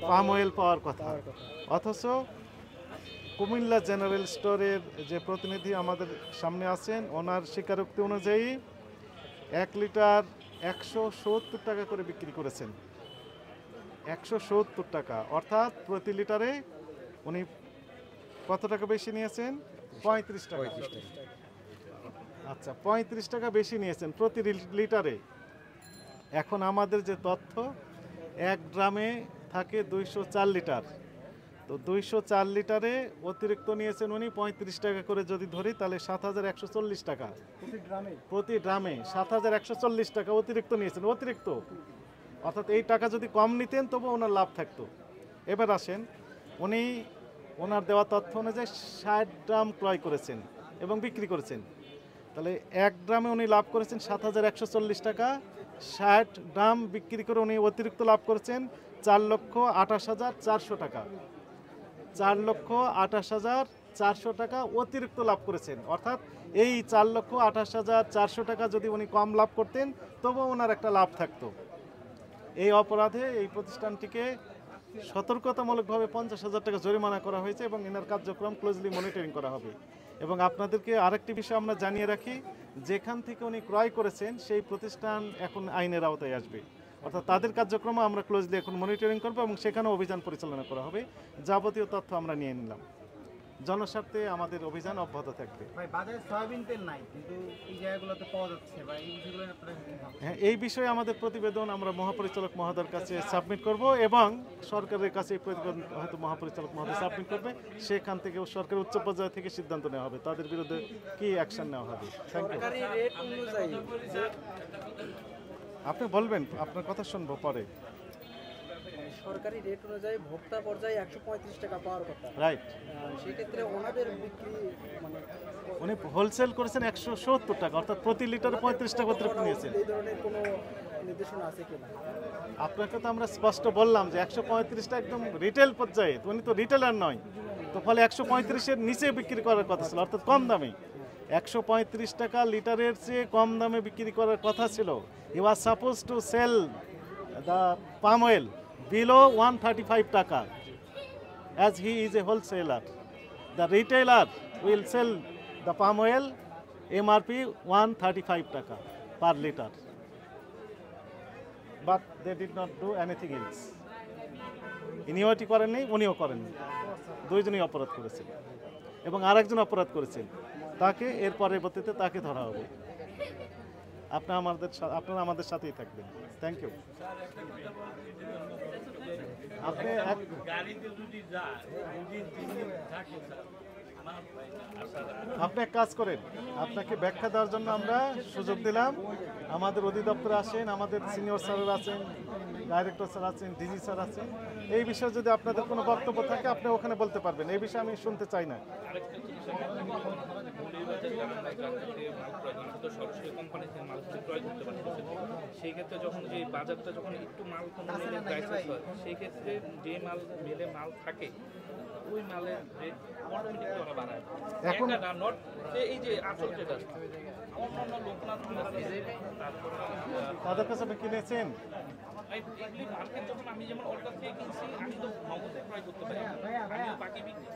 Palm oil পাওয়ার কথা, অথচ Comilla general স্টোরের যে প্রতিনিধি আমাদের সামনে আছেন ওনার স্বীকারোক্তি অনুযায়ী 1 লিটার 170 টাকা করে বিক্রি করেছেন। 170 টাকা, অর্থাৎ প্রতি লিটারে উনি কত টাকা বেশি নিয়েছেন? 35 টাকা। আচ্ছা, 35 টাকা বেশি নিয়েছেন প্রতি লিটারে। এখন আমাদের যে তথ্য, 1 ড্রামে থাকে 204 লিটার, তো 204 লিটারে অতিরিক্ত নিয়েছেন উনি 35 টাকা করে যদি ধরি তাহলে 7140 টাকা প্রতি ড্রামে 7140 টাকা অতিরিক্ত নিয়েছেন। অতিরিক্ত অর্থাৎ এই টাকা যদি কম নিতেন তবু ওনার লাভ থাকতো। এবার আসেন, উনি ওনার দেওয়া তথ্য অনুযায়ী 60 ড্রাম ক্রয় করেছেন এবং বিক্রি করেছেন, তাহলে 1 ড্রামে উনি লাভ করেছেন 7140 টাকা। 60 ড্রাম বিক্রি করে উনি অতিরিক্ত লাভ করেছেন 4,28,400 টাকা। 4,28,400 টাকা অতিরিক্ত লাভ করেছেন, অর্থাৎ এই 4,28,400 টাকা যদি উনি কম লাভ করতেন তবুও ওনার একটা লাভ থাকতো। এই অপরাধে এই প্রতিষ্ঠানটিকে সতর্কতামূলকভাবে 50,000 টাকা জরিমানা করা হয়েছে এবং এনার কার্যক্রম ক্লোজলি মনিটরিং করা হবে। এবং আপনাদেরকে আরেকটি বিষয় আমরা জানিয়ে রাখি, যেখান থেকে উনি ক্রয় করেছেন সেই প্রতিষ্ঠান এখন আইনের আওতায় আসবে, অর্থাৎ তাদের কার্যক্রম আমরা ক্লোজলি এখন মনিটরিং করব এবং সেখানে অভিযান পরিচালনা করা হবে। যাবতীয় তথ্য আমরা নিয়ে নিলাম। জনস্বার্থে আমাদের অভিযান অব্যাহত থাকবে। ভাই বাজারে সয়াবিন তেল নাই কিন্তু এই জায়গাগুলোতে পাওয়া যাচ্ছে, ভাই এই বিষয়গুলো আপনারা কি ভাবছেন? হ্যাঁ, এই বিষয়ে আমাদের প্রতিবেদন আমরা মহাপরিচালক মহোদয়ের কাছে সাবমিট করব এবং সরকারের কাছে এই প্রতিবেদন হয়তো মহাপরিচালক মহোদয় সাবমিট করবে। সেখান থেকে সরকারের উচ্চ পর্যায় থেকে সিদ্ধান্ত নেওয়া হবে তাদের বিরুদ্ধে কি অ্যাকশন নেওয়া হবে। Thank you. আপনি বলবেন, আপনার কথা শুনবো পরে। সরকারি রেট অনুযায়ী ভোক্তা পর্যায়ে 135 টাকা পাওয়ার কথা, রাইট। সেক্ষেত্রে ওনাদের বিক্রি মানে উনি হোলসেল করেছেন 170 টাকা, অর্থাৎ প্রতি লিটারে 35 টাকা অতিরিক্ত নিয়েছেন। এই ধরনের কোনো নির্দেশনা আছে কিনা? আপনাকে তো আমরা স্পষ্ট বললাম যে 135টা একদম রিটেল পর্যায়ে, তো উনি তো রিটেলার নয়, তো ফলে 135-এর নিচে বিক্রি করার কথা ছিল, অর্থাৎ কম দামে। 135 টাকা লিটারের চেয়ে কম দামে বিক্রি করার কথা ছিল। He was suppose to sell the palm oil below 135 টাকা, as he is a wholesaler. The retailer will sell the palm oil MRP 135 টাকা per liter, but they did not do anything else. ইনিও এটি করেননি, উনিও করেননি, দুইজনই অপরাধ করেছেন এবং আরেকজন অপরাধ করেছেন, তাকে এর পরবর্তীতে তাকে ধরা হবে। আপনারা আমাদের সাথেই থাকবেন। Thank you. আপনি এক কাজ করেন, আপনাকে ব্যাখ্যা দেওয়ার জন্য আমরা সুযোগ দিলাম। আমাদের অধিদপ্তরে আসেন, আমাদের সিনিয়র স্যার আছেন, ডাইরেক্টর স্যার আছেন, ডিজি স্যার আছেন। এই বিষয়ে যদি আপনাদের কোনো বক্তব্য থাকে আপনি ওখানে বলতে পারবেন, এই বিষয়ে আমি শুনতে চাই না। সরাসরি কোম্পানি থেকে মাল ক্রয় করতে পারতেছে, সেই ক্ষেত্রে যখন যে বাজারটা যখন একটু মাল ক্রাইসিস হয়, সেই ক্ষেত্রে যে মাল মেলে মাল থাকে ওই মালের রেট অটোমেটিকলি ওরা বাড়ায়। এখন না নট যে এই যে আচল ট্রেডার অন্যান্য লোকনাথ তারপরে তাদের কাছে আপনি কিনেছেন? এগুলি মার্কেট যখন আমি যেমন অর্ডার থেকে কিনছি আমি তো নগদে ক্রয় করতে পারি, আমিও বাকি বিক্রি